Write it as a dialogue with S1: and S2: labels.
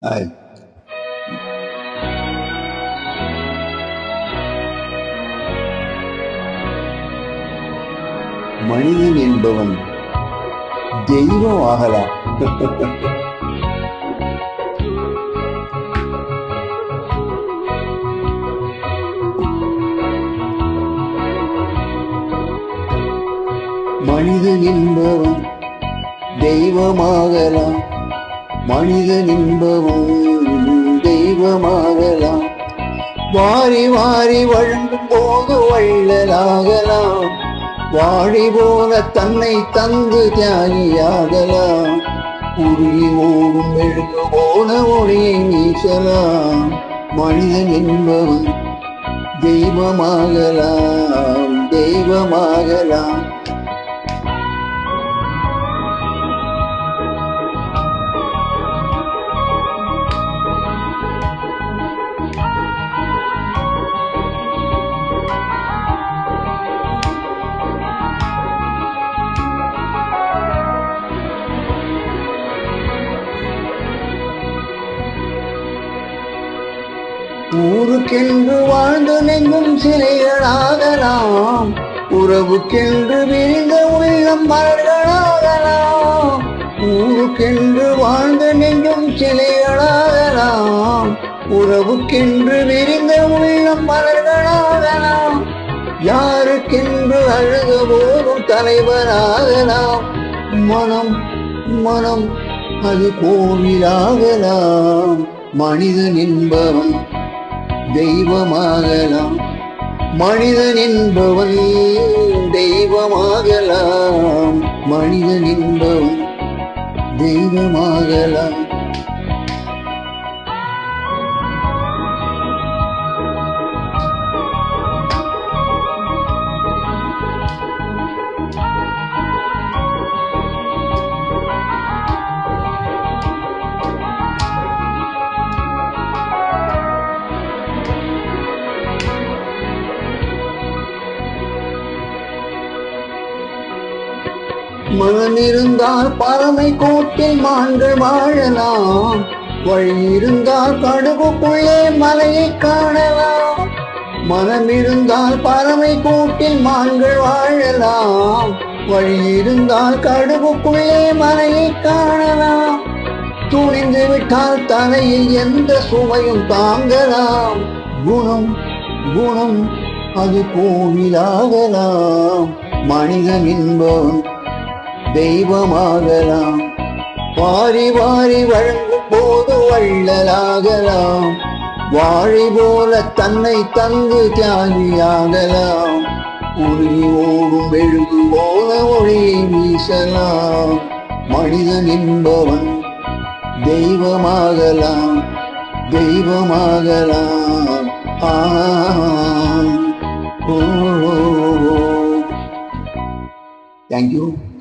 S1: Hi. மனிதன் என்பவன் தெய்வம் ஆகலாம். மனிதன் என்பவன் தெய்வமாகலாம். மனிதன் என்பவன் தெய்வமாகலாம். வாரி வாரி வழங்கும் போது வள்ளலாகலாம். வாழி போல தன்னை தந்து தியாகியாகலாம். உருகி ஓடும் மெழுகு போல ஒளியை வீசலாம். மனிதன் என்பவன் தெய்வமாகலாம், தெய்வமாகலாம். ஊருக்கென்று வாழ்ந்து நெஞ்சும் சிலைகளாகலாம். உறவுக்கென்று விரிந்த உள்ளம் மலர்களாகலாம். ஊருக்கென்று வாழ்ந்து நெஞ்சும் சிலைகளாகலாம். உறவுக்கென்று விரிந்த உள்ளம் மலர்களாகலாம். யாருக்கென்று அழுத போதும் தலைவராகலாம். மனம் மனம் அது கோவிலாகலாம். மனிதன் என்பவன் தெய்வமாகலாம். மனிதன் என்பவன் தெய்வமாகலாம். மனிதன் என்பவன் தெய்வமாகலாம். மனம் இருந்தால் பறவை கோட்டில் மான்கள் வாழலாம். வழி இருந்தால் கடுகுக்குள்ளே மலையை காணலாம். மனம் இருந்தால் பறவை கோட்டில் மான்கள் வாழலாம். வழி இருந்தால் கடுகுக்குள்ளே மலையை காணலாம். துணிந்து விட்டால் தலையில் எந்த சுமையும் தாங்கலாம். குணம் குணம் அது கோவிலாகலாம். மனிதன் என்பவன் தெய்வமாகலாம். வாரி வாரி வழங்கும் போது வள்ளலாகலாம். வாழி போல தன்னை தந்து தியாகியாகலாம். உருகி ஓடும் மெழுகு போல ஒளியை வீசலாம். மனிதன் என்பவன் தெய்வமாகலாம், தெய்வமாகலாம். Thank you.